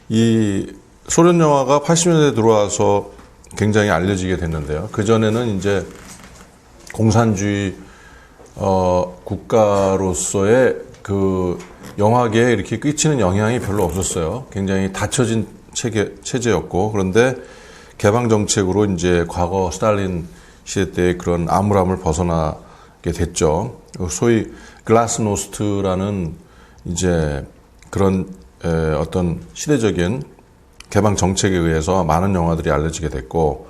이 소련 영화가 80년대에 들어와서 굉장히 알려지게 됐는데요. 그전에는 이제 공산주의 국가로서의 그 영화계에 이렇게 끼치는 영향이 별로 없었어요. 굉장히 닫혀진 체제였고, 그런데 개방 정책으로 이제 과거 스탈린 시대 때의 그런 암울함을 벗어나게 됐죠. 소위 글라스노스트라는 이제 그런 어떤 시대적인 개방 정책에 의해서 많은 영화들이 알려지게 됐고,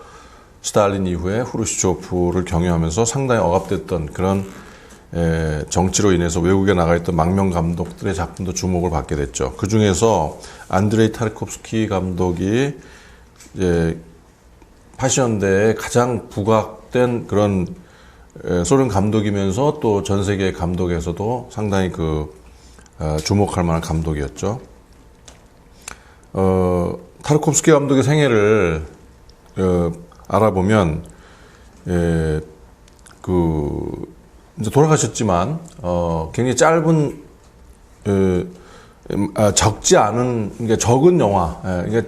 스탈린 이후에 후르시초프를 경유하면서 상당히 억압됐던 그런 정치로 인해서 외국에 나가 있던 망명 감독들의 작품도 주목을 받게 됐죠. 그 중에서 안드레이 타르코프스키 감독이 이제 80년대에 가장 부각된 그런 소련 감독이면서 또 전 세계 감독에서도 상당히 주목할 만한 감독이었죠. 타르코프스키 감독의 생애를 알아보면 이제 돌아가셨지만 굉장히 짧은 적지 않은, 그러니까 적은 영화, 그러니까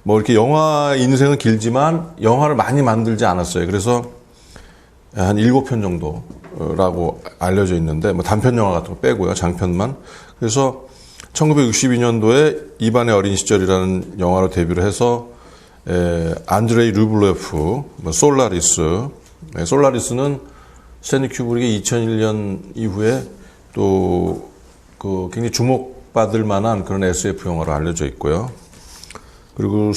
뭐 이렇게 영화 인생은 길지만 영화를 많이 만들지 않았어요. 그래서 한 7편 정도라고 알려져 있는데, 뭐 단편 영화 같은 거 빼고요, 장편만. 그래서 1962년도에 이반의 어린 시절이라는 영화로 데뷔를 해서 안드레이 르블레프, 솔라리스, 솔라리스는 스탠리 큐브릭이 2001년 이후에 또 굉장히 주목받을 만한 그런 SF 영화로 알려져 있고요. 그리고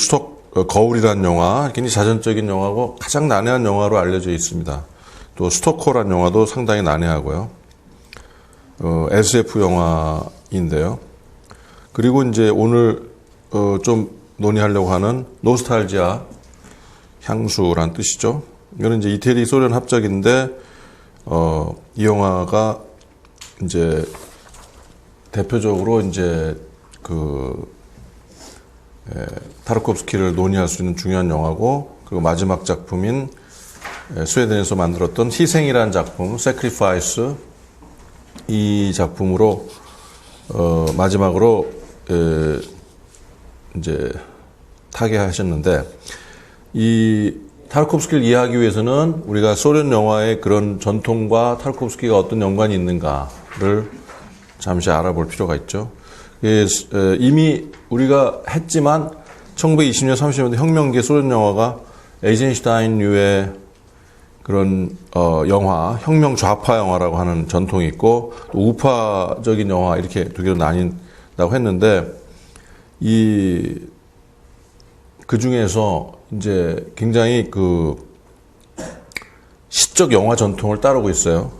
거울이라는 영화, 굉장히 자전적인 영화고 가장 난해한 영화로 알려져 있습니다. 또 스토커라는 영화도 상당히 난해하고요. SF 영화인데요. 그리고 이제 오늘 좀 논의하려고 하는 노스탈지아, 향수란 뜻이죠. 이거는 이제 이태리 소련 합작인데 이 영화가 이제 대표적으로 이제 타르코프스키를 논의할 수 있는 중요한 영화고, 그리고 마지막 작품인 스웨덴에서 만들었던 희생이라는 작품, Sacrifice, 이 작품으로 마지막으로 이제 타계하셨는데, 이 타르코프스키를 이해하기 위해서는 우리가 소련 영화의 그런 전통과 타르코프스키가 어떤 연관이 있는가를 잠시 알아볼 필요가 있죠. 이미 우리가 했지만 1920년, 30년대 혁명기의 소련 영화가 에이젠슈타인류의 그런 영화, 혁명 좌파 영화라고 하는 전통이 있고, 또 우파적인 영화, 이렇게 두 개로 나뉜다고 했는데, 그 중에서 이제 굉장히 시적 영화 전통을 따르고 있어요.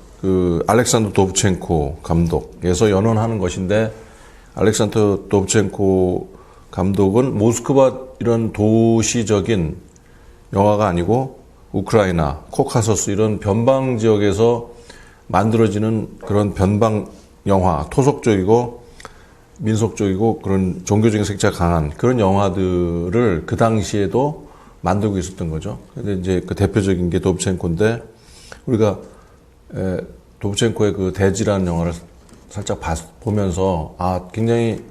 알렉산더 도브첸코 감독에서 연원하는 것인데, 알렉산더 도브첸코 감독은 모스크바 이런 도시적인 영화가 아니고 우크라이나, 코카서스 이런 변방 지역에서 만들어지는 그런 변방 영화, 토속적이고 민속적이고 그런 종교적인 색채가 강한 그런 영화들을 그 당시에도 만들고 있었던 거죠. 근데 이제 그 대표적인 게 도브첸코인데, 우리가 도브첸코의 그 대지라는 영화를 살짝 보면서 굉장히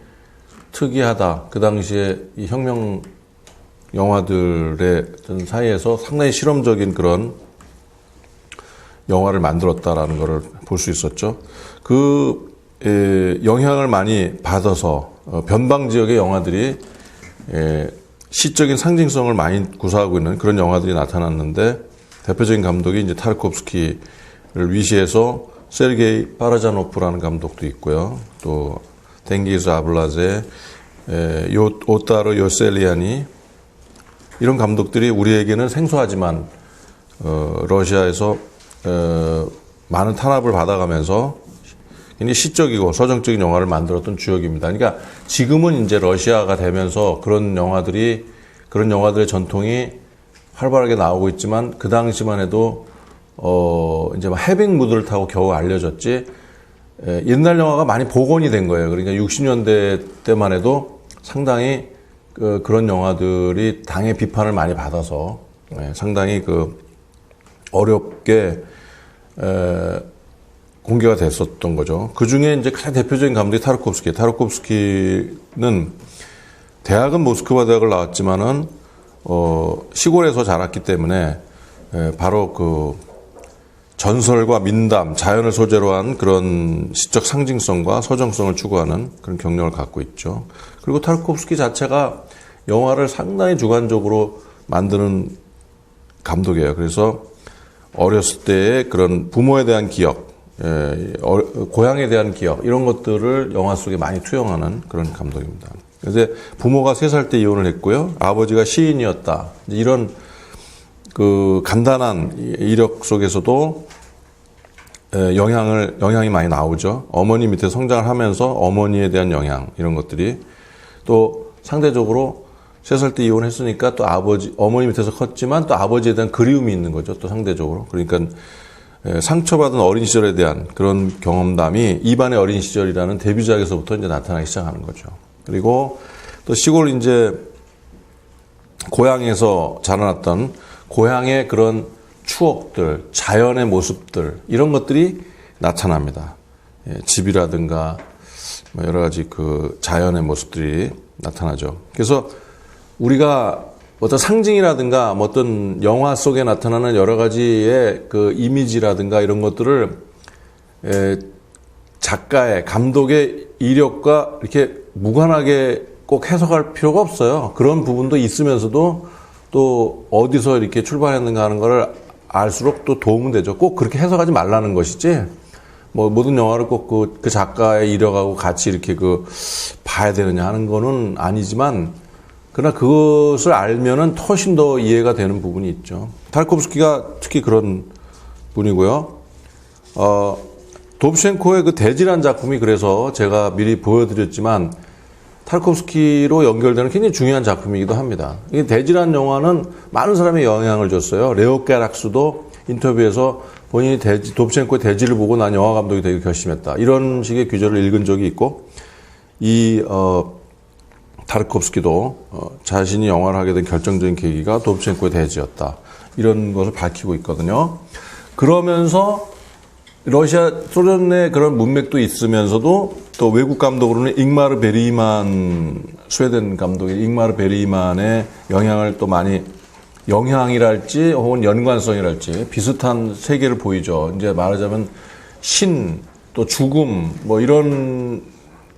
특이하다. 그 당시에 이 혁명 영화들의 사이에서 상당히 실험적인 그런 영화를 만들었다라는 것을 볼 수 있었죠. 영향을 많이 받아서 변방 지역의 영화들이 시적인 상징성을 많이 구사하고 있는 그런 영화들이 나타났는데, 대표적인 감독이 이제 타르코프스키를 위시해서 세르게이 파라자노프라는 감독도 있고요. 또 댕기즈 아블라제, 오타르 요셀리아니, 이런 감독들이 우리에게는 생소하지만 러시아에서 많은 탄압을 받아가면서 굉장히 시적이고 서정적인 영화를 만들었던 주역입니다. 그러니까 지금은 이제 러시아가 되면서 그런 영화들의 전통이 활발하게 나오고 있지만, 그 당시만 해도 이제 막 해빙 무드를 타고 겨우 알려졌지, 옛날 영화가 많이 복원이 된 거예요. 그러니까 60년대 때만 해도 상당히 그런 영화들이 당의 비판을 많이 받아서 상당히 어렵게 공개가 됐었던 거죠. 그 중에 이제 가장 대표적인 감독이 타르코프스키는 대학은 모스크바 대학을 나왔지만은 시골에서 자랐기 때문에 바로 그 전설과 민담, 자연을 소재로 한 그런 시적 상징성과 서정성을 추구하는 그런 경력을 갖고 있죠. 그리고 타르코프스키 자체가 영화를 상당히 주관적으로 만드는 감독이에요. 그래서 어렸을 때의 그런 부모에 대한 기억, 고향에 대한 기억, 이런 것들을 영화 속에 많이 투영하는 그런 감독입니다. 그래서 부모가 3살 때 이혼을 했고요. 아버지가 시인이었다. 이런 그 간단한 이력 속에서도 영향이 많이 나오죠. 어머니 밑에 성장을 하면서 어머니에 대한 영향, 이런 것들이 또 상대적으로 3살 때 이혼했으니까 또 어머니 밑에서 컸지만 또 아버지에 대한 그리움이 있는 거죠. 또 상대적으로. 그러니까 상처받은 어린 시절에 대한 그런 경험담이 입안의 어린 시절이라는 데뷔작에서부터 이제 나타나기 시작하는 거죠. 그리고 또 시골 이제 고향에서 자라났던 고향의 그런 추억들, 자연의 모습들, 이런 것들이 나타납니다. 집이라든가 여러 가지 그 자연의 모습들이 나타나죠. 그래서 우리가 어떤 상징이라든가 어떤 영화 속에 나타나는 여러 가지의 그 이미지라든가 이런 것들을 작가의, 감독의 이력과 이렇게 무관하게 꼭 해석할 필요가 없어요. 그런 부분도 있으면서도 또 어디서 이렇게 출발했는가 하는 거를 알수록 또 도움은 되죠. 꼭 그렇게 해석하지 말라는 것이지, 뭐 모든 영화를 꼭 그 작가의 이력하고 같이 이렇게 봐야 되느냐 하는 거는 아니지만, 그러나 그것을 알면은 훨씬 더 이해가 되는 부분이 있죠. 타르코프스키가 특히 그런 분이고요. 도브셴코의 그 대지란 작품이, 그래서 제가 미리 보여드렸지만 타르코프스키로 연결되는 굉장히 중요한 작품이기도 합니다. 이 대지란 영화는 많은 사람이 영향을 줬어요. 레오 까락스도 인터뷰에서 본인이 도브셴코의 대지를 보고 난 영화 감독이 되기 결심했다, 이런 식의 규절을 읽은 적이 있고, 타르코프스키도 자신이 영화를 하게 된 결정적인 계기가 도브셴코의 대지였다, 이런 것을 밝히고 있거든요. 그러면서 러시아, 소련의 그런 문맥도 있으면서도 또 외국 감독으로는 잉마르 베리만, 스웨덴 감독의 잉마르 베리만의 영향을 또 많이, 영향이랄지 혹은 연관성이랄지 비슷한 세계를 보이죠. 이제 말하자면 신, 또 죽음, 뭐 이런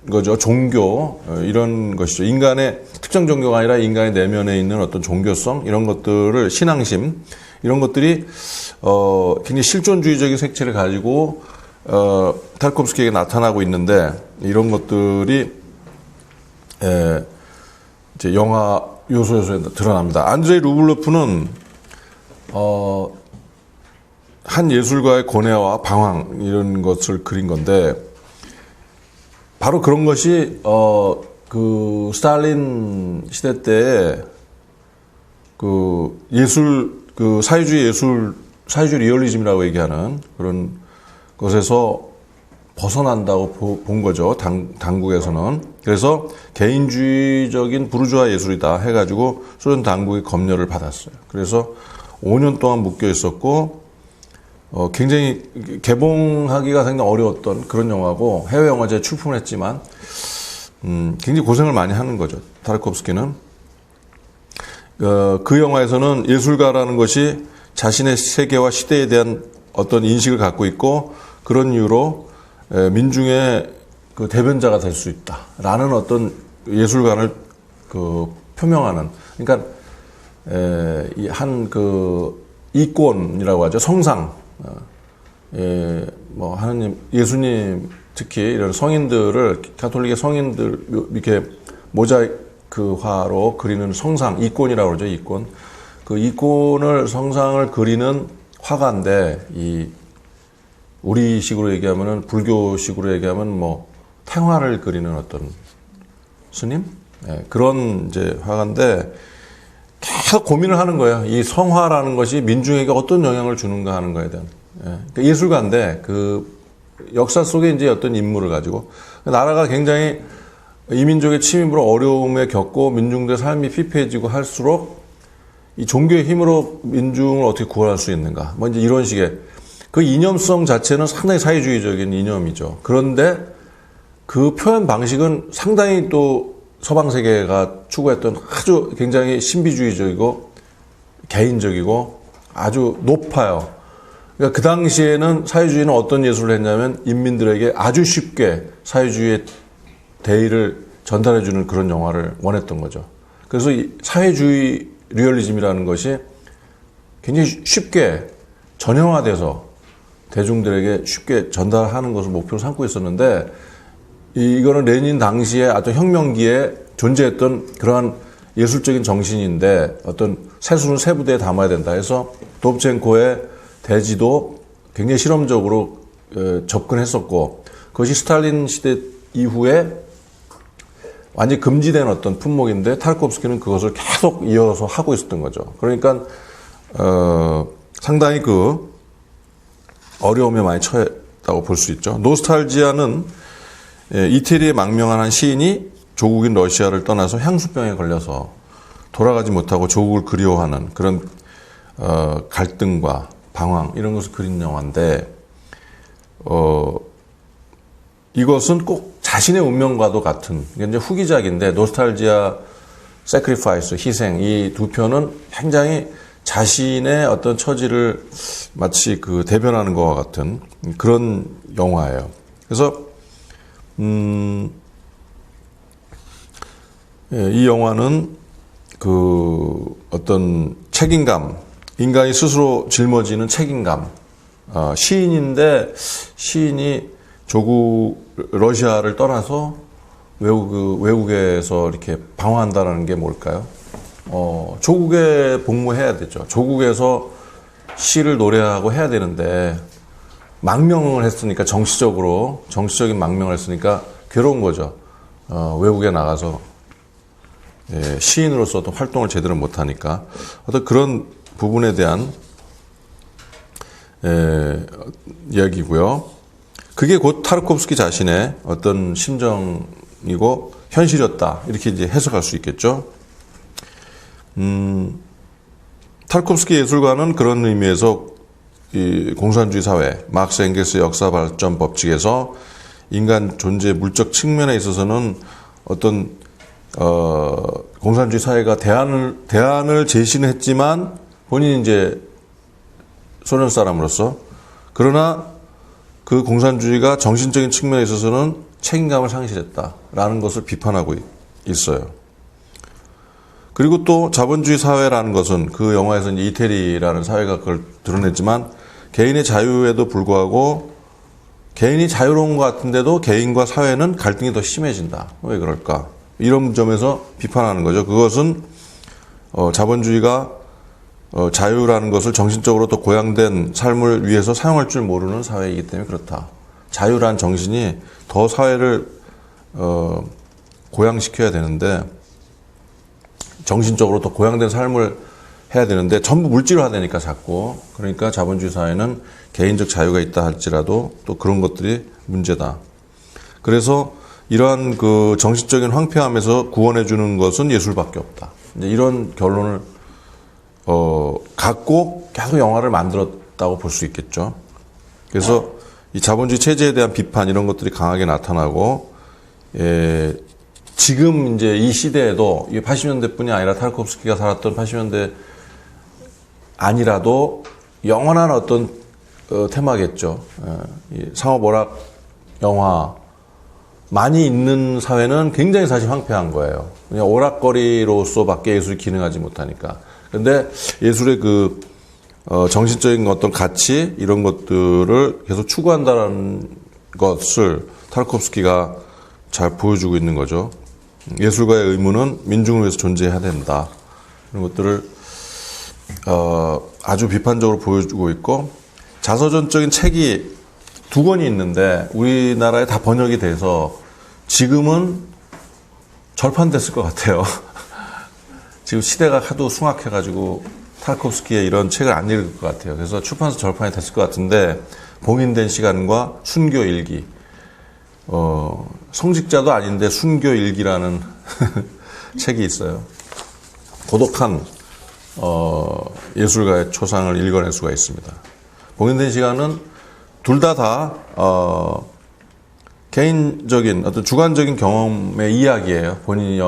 거죠. 종교, 이런 것이죠. 인간의 특정 종교가 아니라 인간의 내면에 있는 어떤 종교성, 이런 것들을, 신앙심, 이런 것들이 굉장히 실존주의적인 색채를 가지고 타르코프스키에게 나타나고 있는데, 이런 것들이 이제 영화 요소에 드러납니다. 안드레이 루블로프는 한 예술가의 고뇌와 방황, 이런 것을 그린 건데, 바로 그런 것이 그 스탈린 시대 때 그 사회주의 리얼리즘이라고 얘기하는 그런 것에서 벗어난다고 본 거죠. 당국에서는. 그래서 개인주의적인 부르주아 예술이다 해가지고 소련 당국의 검열을 받았어요. 그래서 5년 동안 묶여 있었고, 굉장히 개봉하기가 상당히 어려웠던 그런 영화고, 해외 영화제에 출품했지만 굉장히 고생을 많이 하는 거죠. 타르코프스키는 그 영화에서는 예술가라는 것이 자신의 세계와 시대에 대한 어떤 인식을 갖고 있고, 그런 이유로 민중의 그 대변자가 될 수 있다라는 어떤 예술관을 표명하는, 그러니까 한 이권이라고 하죠. 성상, 뭐 하느님, 예수님, 특히 이런 성인들을, 가톨릭의 성인들 이렇게 모자이크화로 그리는 성상, 이권이라고 그러죠. 이권. 그 이권을, 성상을 그리는 화가인데, 우리식으로 얘기하면은, 불교식으로 얘기하면 뭐 탱화를 그리는 어떤 스님, 그런 이제 화가인데, 계속 고민을 하는 거예요. 이 성화라는 것이 민중에게 어떤 영향을 주는가 하는 거에 대한. 그러니까 예술가인데 그 역사 속에 이제 어떤 인물을 가지고, 나라가 굉장히 이민족의 침입으로 어려움에 겪고 민중들의 삶이 피폐해지고 할수록 이 종교의 힘으로 민중을 어떻게 구원할 수 있는가, 뭐 이제 이런 식의 그 이념성 자체는 상당히 사회주의적인 이념이죠. 그런데 그 표현 방식은 상당히 또 서방 세계가 추구했던 아주 굉장히 신비주의적이고 개인적이고 아주 높아요. 그러니까 그 당시에는 사회주의는 어떤 예술을 했냐면 인민들에게 아주 쉽게 사회주의의 대의를 전달해주는 그런 영화를 원했던 거죠. 그래서 이 사회주의 리얼리즘이라는 것이 굉장히 쉽게 전형화돼서 대중들에게 쉽게 전달하는 것을 목표로 삼고 있었는데, 이거는 레닌 당시에 어떤 혁명기에 존재했던 그러한 예술적인 정신인데 어떤 세수는 세부대에 담아야 된다 해서 도브첸코의 대지도 굉장히 실험적으로 접근했었고, 그것이 스탈린 시대 이후에 완전히 금지된 어떤 품목인데 타르코프스키는 그것을 계속 이어서 하고 있었던 거죠. 그러니까 상당히 그 어려움에 많이 처했다고 볼 수 있죠. 노스탈지아는 이태리의 망명한 한 시인이 조국인 러시아를 떠나서 향수병에 걸려서 돌아가지 못하고 조국을 그리워하는 그런 갈등과 방황 이런 것을 그린 영화인데, 이것은 꼭 자신의 운명과도 같은, 이제 후기작인데 노스탈지아, 세크리파이스, 희생, 이 두 편은 굉장히 자신의 어떤 처지를 마치 그 대변하는 것과 같은 그런 영화예요. 그래서 이 영화는 그 어떤 책임감, 인간이 스스로 짊어지는 책임감, 시인인데 시인이 조국 러시아를 떠나서 외국에서 이렇게 방황한다는 게 뭘까요? 조국에 복무해야 되죠. 조국에서 시를 노래하고 해야 되는데 망명을 했으니까 정치적인 망명을 했으니까 괴로운 거죠. 외국에 나가서 시인으로서 어떤 활동을 제대로 못하니까 어떤 그런 부분에 대한 이야기고요. 그게 곧 타르코프스키 자신의 어떤 심정이고 현실이었다, 이렇게 이제 해석할 수 있겠죠. 타르코프스키 예술가는 그런 의미에서 이 공산주의 사회, 막스 엥겔스의 역사 발전 법칙에서 인간 존재의 물적 측면에 있어서는 어떤 공산주의 사회가 대안을 제시는 했지만 본인이 이제 소련 사람으로서, 그러나 그 공산주의가 정신적인 측면에 있어서는 책임감을 상실했다라는 것을 비판하고 있어요. 그리고 또 자본주의 사회라는 것은 그 영화에서 이제 이태리라는 사회가 그걸 드러냈지만 개인의 자유에도 불구하고 개인이 자유로운 것 같은데도 개인과 사회는 갈등이 더 심해진다. 왜 그럴까? 이런 점에서 비판하는 거죠. 그것은 자본주의가 자유라는 것을 정신적으로 더 고양된 삶을 위해서 사용할 줄 모르는 사회이기 때문에 그렇다. 자유란 정신이 더 사회를 고양시켜야 되는데, 정신적으로 더 고양된 삶을 해야 되는데 전부 물질화되니까 자꾸, 그러니까 자본주의 사회는 개인적 자유가 있다 할지라도 또 그런 것들이 문제다. 그래서 이러한 그 정신적인 황폐함에서 구원해 주는 것은 예술밖에 없다. 이제 이런 결론을 갖고 계속 영화를 만들었다고 볼 수 있겠죠. 그래서 이 자본주의 체제에 대한 비판 이런 것들이 강하게 나타나고, 지금 이제 이 시대에도 이게 80년대뿐이 아니라 타르코프스키가 살았던 80년대 아니라도 영원한 어떤 테마겠죠. 이 상업 오락 영화 많이 있는 사회는 굉장히 사실 황폐한 거예요. 그냥 오락거리로서밖에 예술이 기능하지 못하니까. 그런데 예술의 그 정신적인 어떤 가치 이런 것들을 계속 추구한다는 것을 타르코프스키가 잘 보여주고 있는 거죠. 예술가의 의무는 민중을 위해서 존재해야 된다. 이런 것들을 아주 비판적으로 보여주고 있고, 자서전적인 책이 2권이 있는데 우리나라에 다 번역이 돼서 지금은 절판됐을 것 같아요. 지금 시대가 하도 숭악해가지고 타르코프스키의 이런 책을 안 읽을 것 같아요. 그래서 출판사 절판이 됐을 것 같은데, 봉인된 시간과 순교 일기, 성직자도 아닌데 순교 일기라는 책이 있어요. 고독한 예술가의 초상을 읽어낼 수가 있습니다. 봉인된 시간은 둘 다 개인적인 어떤 주관적인 경험의 이야기예요. 본인이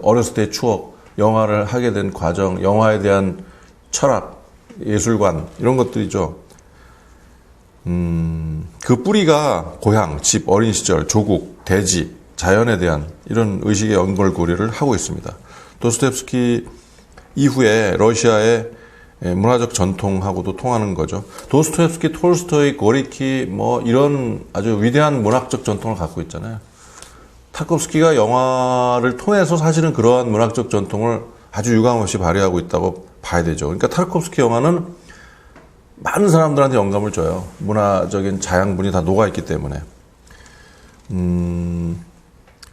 어렸을 때의 추억, 영화를 하게 된 과정, 영화에 대한 철학, 예술관 이런 것들이죠. 그 뿌리가 고향, 집, 어린 시절, 조국, 대지, 자연에 대한 이런 의식의 연결고리를 하고 있습니다. 도스토옙스키 이후에 러시아의 문화적 전통하고도 통하는 거죠. 도스토옙스키, 톨스토이, 고리키 뭐 이런 아주 위대한 문학적 전통을 갖고 있잖아요. 타르코프스키가 영화를 통해서 사실은 그러한 문학적 전통을 아주 유감없이 발휘하고 있다고 봐야 되죠. 그러니까 타르코프스키 영화는 많은 사람들한테 영감을 줘요. 문화적인 자양분이 다 녹아있기 때문에.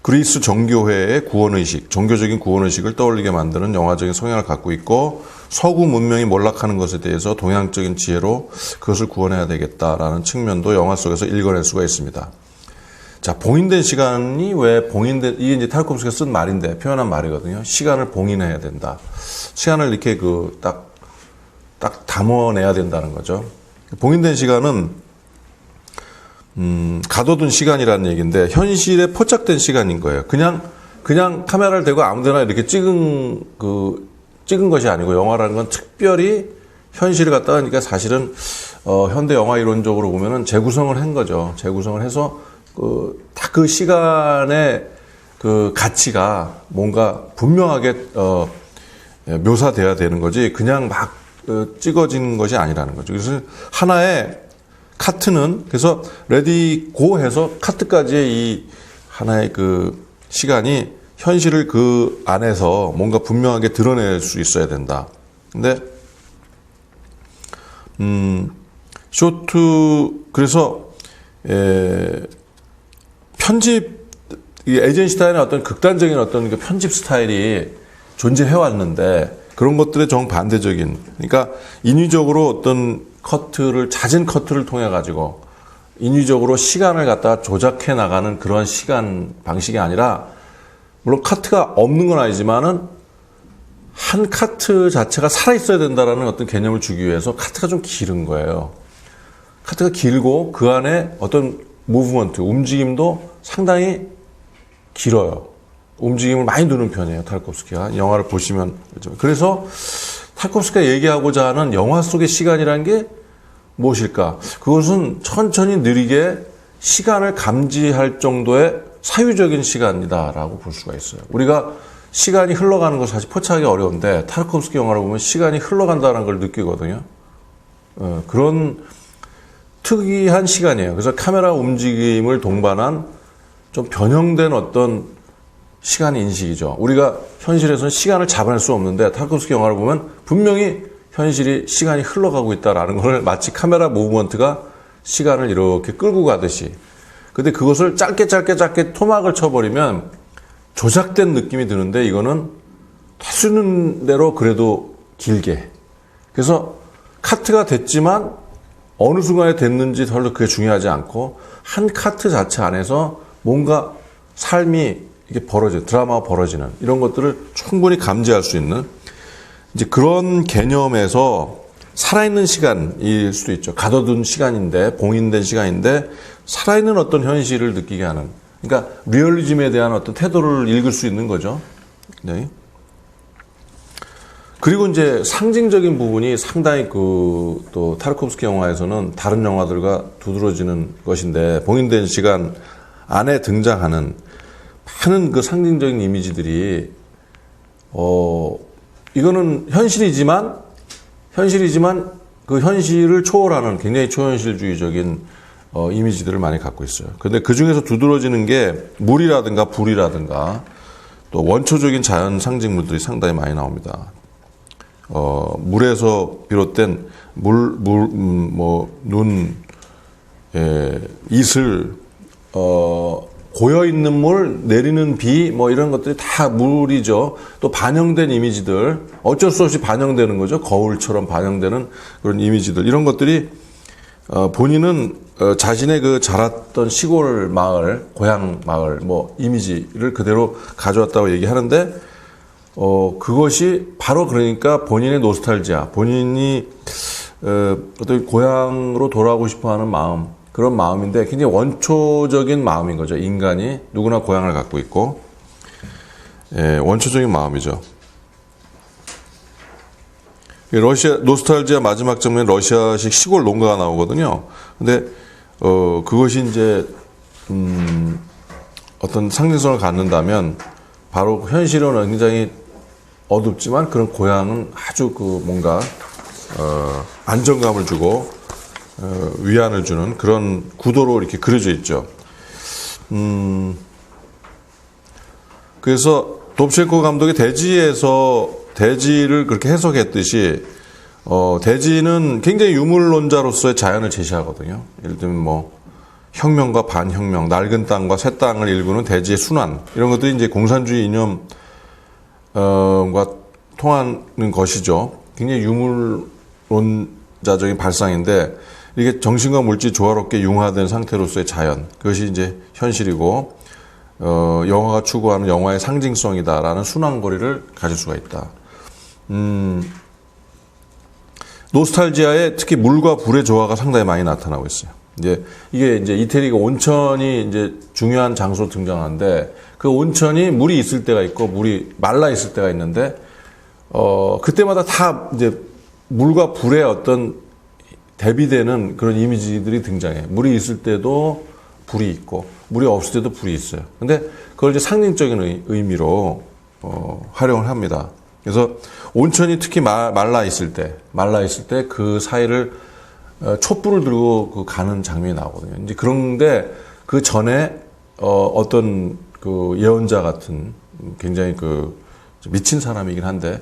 그리스 정교회의 구원의식, 종교적인 구원의식을 떠올리게 만드는 영화적인 성향을 갖고 있고 서구 문명이 몰락하는 것에 대해서 동양적인 지혜로 그것을 구원해야 되겠다라는 측면도 영화 속에서 읽어낼 수가 있습니다. 자, 봉인된 시간이 왜 봉인된, 이게 이제 타르코프스키가 쓴 말인데, 표현한 말이거든요. 시간을 봉인해야 된다. 시간을 이렇게 딱 담아내야 된다는 거죠. 봉인된 시간은, 가둬둔 시간이라는 얘기인데, 현실에 포착된 시간인 거예요. 그냥 카메라를 대고 아무 데나 이렇게 찍은 것이 아니고, 영화라는 건 특별히 현실을 갖다가, 그러니까 사실은, 현대 영화 이론적으로 보면은 재구성을 한 거죠. 재구성을 해서, 딱 그 시간의 그 가치가 뭔가 분명하게, 묘사돼야 되는 거지, 그냥 막, 찍어진 것이 아니라는 거죠. 그래서 하나의 카트는, 그래서 레디 고 해서 카트까지의 이 하나의 그 시간이 현실을 그 안에서 뭔가 분명하게 드러낼 수 있어야 된다. 근데, 그래서, 에이젠슈타인의 어떤 극단적인 어떤 그 편집 스타일이 존재해왔는데, 그런 것들의 정반대적인, 그러니까 인위적으로 어떤 잦은 커트를 통해가지고, 인위적으로 시간을 갖다가 조작해 나가는 그런 시간 방식이 아니라, 물론 카트가 없는 건 아니지만은, 한 카트 자체가 살아있어야 된다라는 어떤 개념을 주기 위해서 카트가 좀 길은 거예요. 카트가 길고 그 안에 어떤 무브먼트, 움직임도 상당히 길어요. 움직임을 많이 두는 편이에요, 타르코프스키가. 영화를 보시면. 그래서 타르코프스키가 얘기하고자 하는 영화 속의 시간이라는 게 무엇일까? 그것은 천천히 느리게 시간을 감지할 정도의 사유적인 시간이다라고 볼 수가 있어요. 우리가 시간이 흘러가는 걸 사실 포착하기 어려운데 타르코프스키 영화를 보면 시간이 흘러간다는 걸 느끼거든요. 그런 특이한 시간이에요. 그래서 카메라 움직임을 동반한 좀 변형된 어떤 시간 인식이죠. 우리가 현실에서는 시간을 잡아낼 수 없는데 타르코프스키 영화를 보면 분명히 현실이 시간이 흘러가고 있다라는 걸 마치 카메라 무브먼트가 시간을 이렇게 끌고 가듯이. 근데 그것을 짧게 토막을 쳐버리면 조작된 느낌이 드는데 이거는 할 수 있는 대로 그래도 길게. 그래서 카트가 됐지만 어느 순간에 됐는지 별로 그게 중요하지 않고 한 카트 자체 안에서 뭔가 삶이 이게 드라마가 벌어지는 이런 것들을 충분히 감지할 수 있는 이제 그런 개념에서 살아있는 시간일 수도 있죠. 가둬둔 시간인데, 봉인된 시간인데 살아있는 어떤 현실을 느끼게 하는, 그러니까 리얼리즘에 대한 어떤 태도를 읽을 수 있는 거죠. 네. 그리고 이제 상징적인 부분이 상당히 또 타르코프스키 영화에서는 다른 영화들과 두드러지는 것인데, 봉인된 시간 안에 등장하는 많은 그 상징적인 이미지들이 이거는 현실이지만 그 현실을 초월하는 굉장히 초현실주의적인 이미지들을 많이 갖고 있어요. 근데 그 중에서 두드러지는 게 물이라든가 불이라든가 또 원초적인 자연 상징물들이 상당히 많이 나옵니다. 물에서 비롯된 눈, 이슬, 고여있는 물, 내리는 비, 뭐 이런 것들이 다 물이죠. 또 반영된 이미지들, 어쩔 수 없이 반영되는 거죠. 거울처럼 반영되는 그런 이미지들. 이런 것들이, 본인은, 자신의 그 자랐던 시골 마을, 고향 마을, 뭐, 이미지를 그대로 가져왔다고 얘기하는데, 그것이 바로 그러니까 본인의 노스탈지아, 본인이, 어떤 고향으로 돌아가고 싶어 하는 마음, 그런 마음인데 굉장히 원초적인 마음인 거죠. 인간이 누구나 고향을 갖고 있고, 예, 원초적인 마음이죠. 러시아 노스탈지아 마지막 장면 러시아식 시골 농가가 나오거든요. 근데 그것이 이제 어떤 상징성을 갖는다면 바로 현실은 굉장히 어둡지만 그런 고향은 아주 그 뭔가 안정감을 주고 위안을 주는 그런 구도로 이렇게 그려져 있죠. 그래서 돕첸코 감독이 대지를 그렇게 해석했듯이 대지는 굉장히 유물론자로서의 자연을 제시하거든요. 예를 들면 뭐 혁명과 반혁명, 낡은 땅과 새 땅을 일구는 대지의 순환 이런 것들이 이제 공산주의 이념과 통하는 것이죠. 굉장히 유물론자적인 발상인데 이게 정신과 물질이 조화롭게 융화된 상태로서의 자연 그것이 이제 현실이고 영화가 추구하는 영화의 상징성이다라는 순환고리를 가질 수가 있다. 노스탈지아에 특히 물과 불의 조화가 상당히 많이 나타나고 있어요. 이게 이제 이태리가 온천이 이제 중요한 장소로 등장하는데 그 온천이 물이 있을 때가 있고 물이 말라 있을 때가 있는데 그때마다 다 이제 물과 불의 어떤 대비되는 그런 이미지들이 등장해. 물이 있을 때도 불이 있고 물이 없을 때도 불이 있어요. 근데 그걸 이제 상징적인 의미로 활용을 합니다. 그래서 온천이 특히 말라 있을 때 그 사이를 촛불을 들고 가는 장면이 나오거든요. 이제 그런데 그 전에 어떤 그 예언자 같은 굉장히 그 미친 사람이긴 한데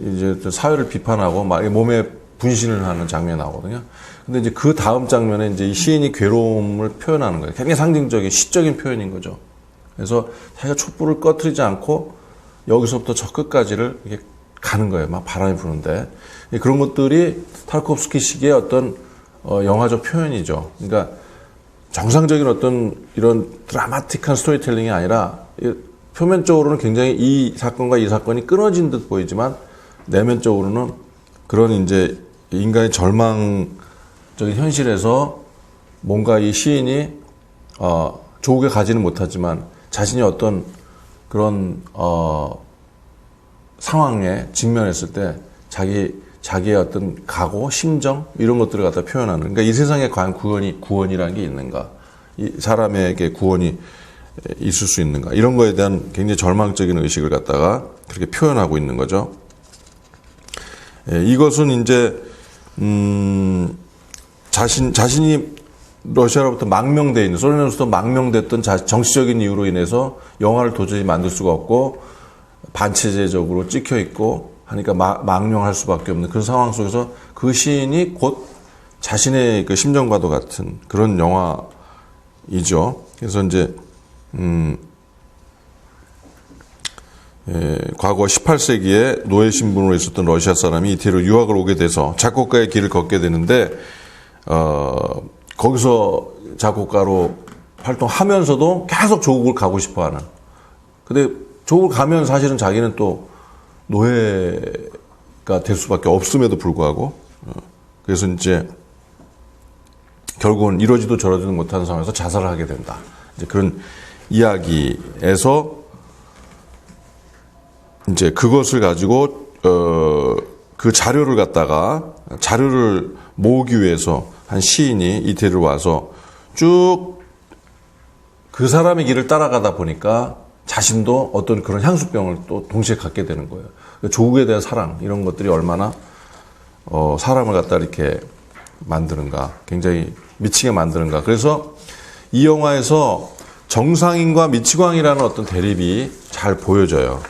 이제 사회를 비판하고 막 몸에 분신을 하는 장면이 나오거든요. 근데 이제 그 다음 장면에 이제 이 시인이 괴로움을 표현하는 거예요. 굉장히 상징적인 시적인 표현인 거죠. 그래서 자기가 촛불을 꺼트리지 않고 여기서부터 저 끝까지를 이렇게 가는 거예요. 막 바람이 부는데 그런 것들이 타르코프스키식의 어떤 영화적 표현이죠. 그러니까 정상적인 어떤 이런 드라마틱한 스토리텔링이 아니라 표면적으로는 굉장히 이 사건과 이 사건이 끊어진 듯 보이지만 내면적으로는 그런 이제 인간의 절망적인 현실에서 뭔가 이 시인이 조국에 가지는 못하지만 자신이 어떤 그런 상황에 직면했을 때 자기의 어떤 각오, 심정 이런 것들을 갖다 표현하는. 그러니까 이 세상에 과연 구원이라는 게 있는가? 이 사람에게 구원이 있을 수 있는가? 이런 거에 대한 굉장히 절망적인 의식을 갖다가 그렇게 표현하고 있는 거죠. 이것은 이제 자신이 러시아로부터 망명돼 있는 소련으로부터 망명됐던 정치적인 이유로 인해서 영화를 도저히 만들 수가 없고 반체제적으로 찍혀 있고 하니까 망명할 수밖에 없는 그런 상황 속에서 그 시인이 곧 자신의 그 심정과도 같은 그런 영화이죠. 그래서 이제 과거 18세기에 노예 신분으로 있었던 러시아 사람이 이태리로 유학을 오게 돼서 작곡가의 길을 걷게 되는데 거기서 작곡가로 활동하면서도 계속 조국을 가고 싶어하는. 근데 조국을 가면 사실은 자기는 또 노예가 될 수밖에 없음에도 불구하고 그래서 이제 결국은 이러지도 저러지도 못하는 상황에서 자살을 하게 된다. 이제 그런 이야기에서 이제 그것을 가지고 그 자료를 모으기 위해서 한 시인이 이태리로 와서 쭉 그 사람의 길을 따라가다 보니까 자신도 어떤 그런 향수병을 또 동시에 갖게 되는 거예요. 조국에 대한 사랑 이런 것들이 얼마나 사람을 갖다 이렇게 만드는가, 굉장히 미치게 만드는가. 그래서 이 영화에서 정상인과 미치광이라는 어떤 대립이 잘 보여져요.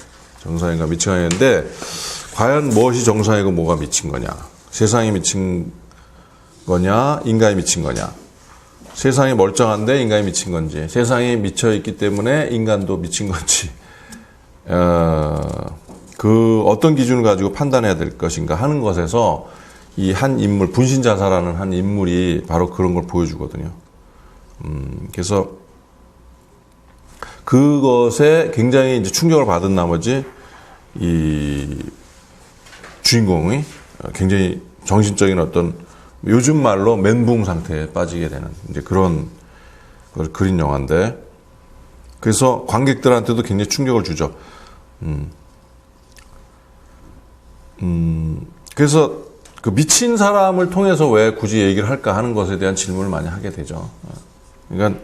정상인과 미치광이인데 과연 무엇이 정상이고 뭐가 미친 거냐? 세상이 미친 거냐? 인간이 미친 거냐? 세상이 멀쩡한데 인간이 미친 건지, 세상이 미쳐 있기 때문에 인간도 미친 건지, 그 어떤 기준을 가지고 판단해야 될 것인가 하는 것에서 이 한 인물, 분신자사라는 한 인물이 바로 그런 걸 보여주거든요. 그래서 그것에 굉장히 이제 충격을 받은 나머지 이 주인공이 굉장히 정신적인 어떤 요즘 말로 멘붕 상태에 빠지게 되는 이제 그런 걸 그린 영화인데, 그래서 관객들한테도 굉장히 충격을 주죠. 그래서 그 미친 사람을 통해서 왜 굳이 얘기를 할까 하는 것에 대한 질문을 많이 하게 되죠. 그러니까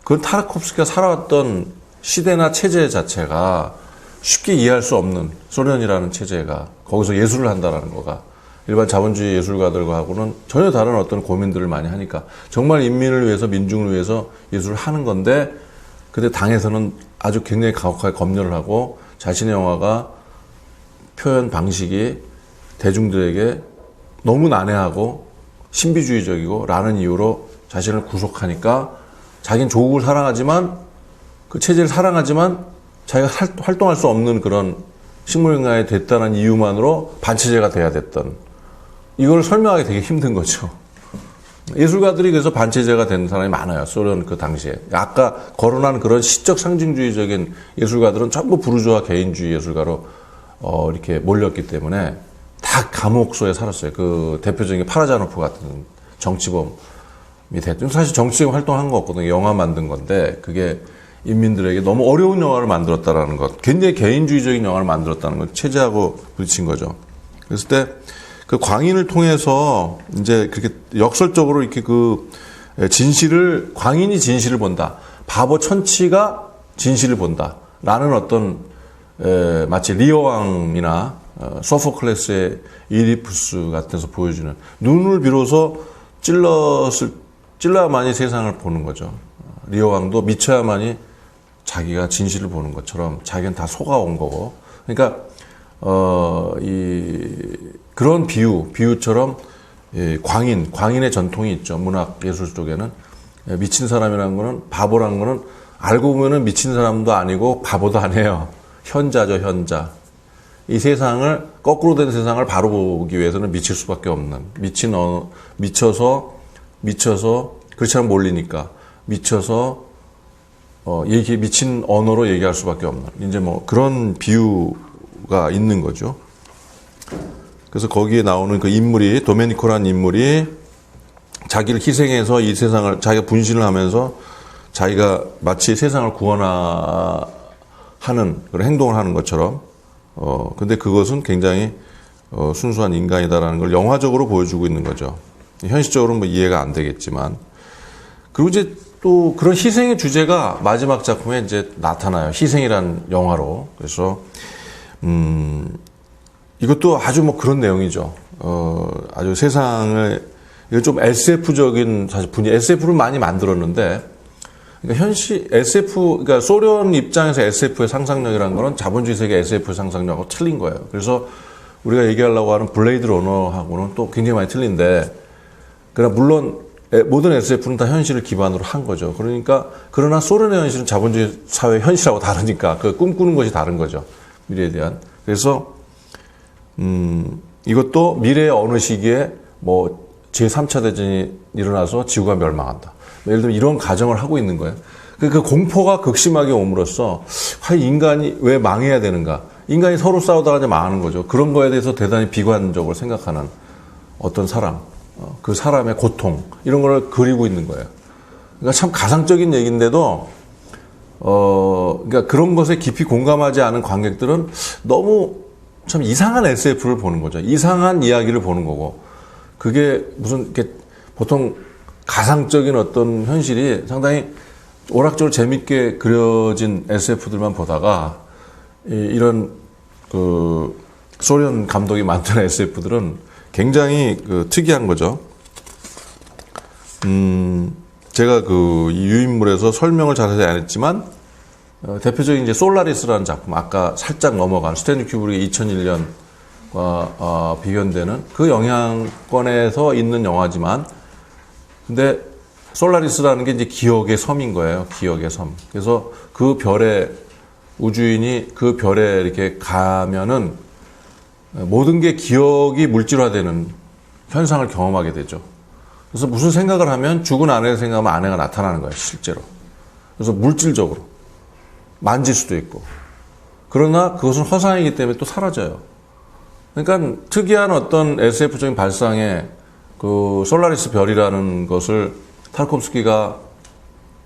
그건 타르코프스키가 살아왔던 시대나 체제 자체가 쉽게 이해할 수 없는, 소련이라는 체제가 거기서 예술을 한다라는 거가 일반 자본주의 예술가들과는 전혀 다른 어떤 고민들을 많이 하니까 정말 인민을 위해서, 민중을 위해서 예술을 하는 건데, 근데 당에서는 아주 굉장히 가혹하게 검열을 하고 자신의 영화가 표현 방식이 대중들에게 너무 난해하고 신비주의적이고 라는 이유로 자신을 구속하니까, 자기는 조국을 사랑하지만, 그 체제를 사랑하지만 자기가 활동할 수 없는 그런 식물인간이 됐다는 이유만으로 반체제가 돼야 됐던, 이걸 설명하기 되게 힘든 거죠. 예술가들이 그래서 반체제가 된 사람이 많아요. 소련 그 당시에. 아까 거론한 그런 시적 상징주의적인 예술가들은 전부 부르주아 개인주의 예술가로 이렇게 몰렸기 때문에 다 감옥소에 살았어요. 그 대표적인 파라자노프 같은 정치범이 됐죠. 사실 정치적 활동한 거 없거든요. 영화 만든 건데, 그게 인민들에게 너무 어려운 영화를 만들었다라는 것, 굉장히 개인주의적인 영화를 만들었다는 것, 체제하고 부딪힌 거죠. 그랬을 때 그 광인을 통해서 이제 그렇게 역설적으로 이렇게 그 진실을, 광인이 진실을 본다, 바보 천치가 진실을 본다라는 어떤 마치 리어왕이나 소포클레스의 이디푸스 같은 데서 보여주는, 눈을 비로소 찔러야만이 세상을 보는 거죠. 리어왕도 미쳐야만이 자기가 진실을 보는 것처럼 자기는 다 속아온 거고, 그러니까 그런 비유처럼 광인의 전통이 있죠. 문학 예술 쪽에는 미친 사람이라는 거는, 바보라는 거는 알고 보면은 미친 사람도 아니고 바보도 아니에요. 현자죠, 현자. 이 세상을, 거꾸로 된 세상을 바로 보기 위해서는 미칠 수밖에 없는, 미쳐서 그렇지 않으면 몰리니까 미쳐서 미친 언어로 얘기할 수밖에 없는, 이제 뭐 그런 비유가 있는 거죠. 그래서 거기에 나오는 그 인물이, 도메니코라는 인물이 자기를 희생해서 이 세상을, 자기가 분신을 하면서 자기가 마치 세상을 구원하는 그런 행동을 하는 것처럼, 근데 그것은 굉장히 순수한 인간이다라는 걸 영화적으로 보여주고 있는 거죠. 현실적으로는 뭐 이해가 안 되겠지만. 그리고 이제 또 그런 희생의 주제가 마지막 작품에 이제 나타나요. 희생이란 영화로. 그래서 이것도 아주 뭐 그런 내용이죠. 아주 세상을, 이거 좀 SF적인, 사실 SF를 많이 만들었는데, 그러니까 그러니까 소련 입장에서 SF의 상상력이라는 거는 자본주의 세계 SF의 상상력하고 틀린 거예요. 그래서 우리가 얘기하려고 하는 블레이드 러너하고는 또 굉장히 많이 틀린데, 그러나 물론 모든 SF는 다 현실을 기반으로 한 거죠. 그러나 소련의 현실은 자본주의 사회의 현실하고 다르니까 그 꿈꾸는 것이 다른 거죠. 미래에 대한. 그래서 이것도 미래의 어느 시기에 뭐 제3차 대전이 일어나서 지구가 멸망한다. 예를 들면 이런 가정을 하고 있는 거예요. 그 공포가 극심하게 옴으로써 과연 인간이 왜 망해야 되는가? 인간이 서로 싸우다가 이제 망하는 거죠. 그런 거에 대해서 대단히 비관적으로 생각하는 어떤 사람, 그 사람의 고통, 이런 걸 그리고 있는 거예요. 그러니까 참 가상적인 얘기인데도, 그러니까 그런 것에 깊이 공감하지 않은 관객들은 너무 참 이상한 SF를 보는 거죠. 이상한 이야기를 보는 거고, 그게 무슨 이렇게 보통 가상적인 어떤 현실이 상당히 오락적으로 재밌게 그려진 SF들만 보다가 이런 그 소련 감독이 만든 SF들은 굉장히 그 특이한 거죠. 제가 그 이 유인물에서 설명을 자세히 안 했지만, 대표적인 이제 솔라리스라는 작품, 아까 살짝 넘어간 스탠리 큐브릭의 2001년과 비견되는 그 영향권에서 있는 영화지만, 근데 솔라리스라는 게 이제 기억의 섬인 거예요. 기억의 섬. 그래서 그 별에, 우주인이 그 별에 이렇게 가면은 모든 게 기억이 물질화되는 현상을 경험하게 되죠. 그래서 무슨 생각을 하면 죽은 아내를 생각하면 아내가 나타나는 거예요, 실제로. 그래서 물질적으로 만질 수도 있고. 그러나 그것은 허상이기 때문에 또 사라져요. 그러니까 특이한 어떤 SF적인 발상의 그 솔라리스 별이라는 것을 타르코프스키가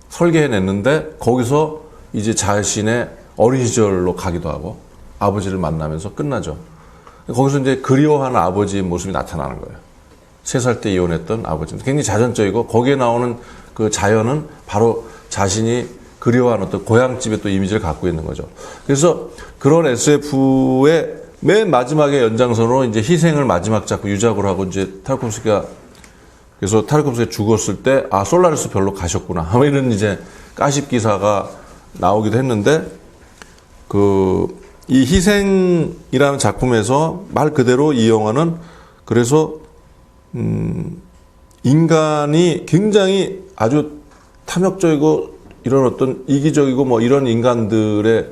설계해냈는데 거기서 이제 자신의 어린 시절로 가기도 하고 아버지를 만나면서 끝나죠. 거기서 이제 그리워하는 아버지의 모습이 나타나는 거예요. 3살 때 이혼했던 아버지는 굉장히 자전적이고 거기에 나오는 그 자연은 바로 자신이 그리워하는 어떤 고향집의 또 이미지를 갖고 있는 거죠. 그래서 그런 SF의 맨 마지막에 연장선으로 이제 희생을 마지막 작품 유작으로 하고 이제 타르코프스키가 그래서 타르코프스키가 죽었을 때 아 솔라리스 별로 가셨구나 이런 이제 가십 기사가 나오기도 했는데 그 이 희생이라는 작품에서 말 그대로 이 영화는 그래서 인간이 굉장히 아주 탐욕적이고 이런 어떤 이기적이고 뭐 이런 인간들이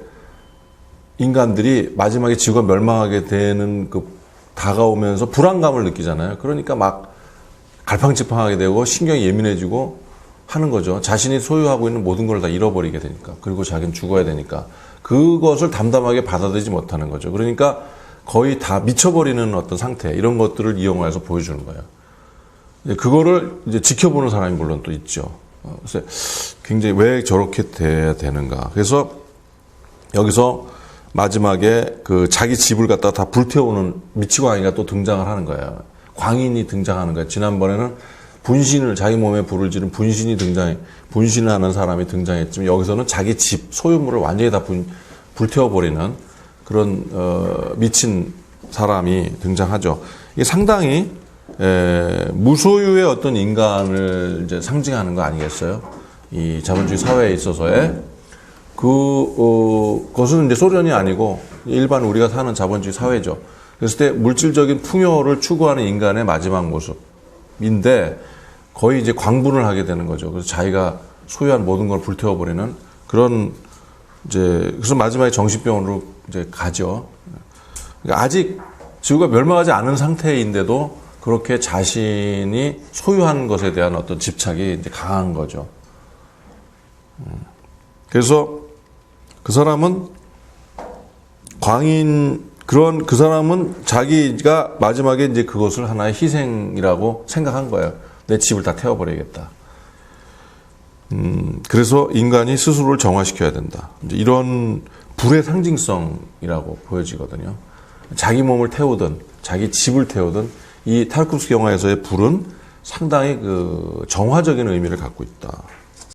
마지막에 지구가 멸망하게 되는 그 다가오면서 불안감을 느끼잖아요. 그러니까 막 갈팡질팡하게 되고 신경이 예민해지고 하는 거죠. 자신이 소유하고 있는 모든 걸 다 잃어버리게 되니까. 그리고 자기는 죽어야 되니까. 그것을 담담하게 받아들이지 못하는 거죠. 그러니까 거의 다 미쳐버리는 어떤 상태, 이런 것들을 이 영화에서 보여주는 거예요. 그거를 이제 지켜보는 사람이 물론 또 있죠. 그래서 굉장히 왜 저렇게 돼야 되는가. 그래서 여기서 마지막에 그 자기 집을 갖다가 다 불태우는 미치광이가 또 등장을 하는 거예요. 광인이 등장하는 거예요. 지난번에는 분신을, 자기 몸에 불을 지른 분신을 하는 사람이 등장했지만 여기서는 자기 집, 소유물을 완전히 다 불태워버리는 그런, 미친 사람이 등장하죠. 이게 상당히, 무소유의 어떤 인간을 이제 상징하는 거 아니겠어요? 이 자본주의 사회에 있어서의 그것은 이제 소련이 아니고 일반 우리가 사는 자본주의 사회죠. 그랬을 때 물질적인 풍요를 추구하는 인간의 마지막 모습인데 거의 이제 광분을 하게 되는 거죠. 그래서 자기가 소유한 모든 걸 불태워버리는 그런 이제 그래서 마지막에 정신병원으로 이제 가죠. 그러니까 아직 지구가 멸망하지 않은 상태인데도 그렇게 자신이 소유한 것에 대한 어떤 집착이 이제 강한 거죠. 그래서 그 사람은 그 사람은 자기가 마지막에 이제 그것을 하나의 희생이라고 생각한 거예요. 내 집을 다 태워버려야겠다. 그래서 인간이 스스로를 정화시켜야 된다. 이제 이런 불의 상징성이라고 보여지거든요. 자기 몸을 태우든, 자기 집을 태우든, 이 타르코프스키 영화에서의 불은 상당히 그 정화적인 의미를 갖고 있다.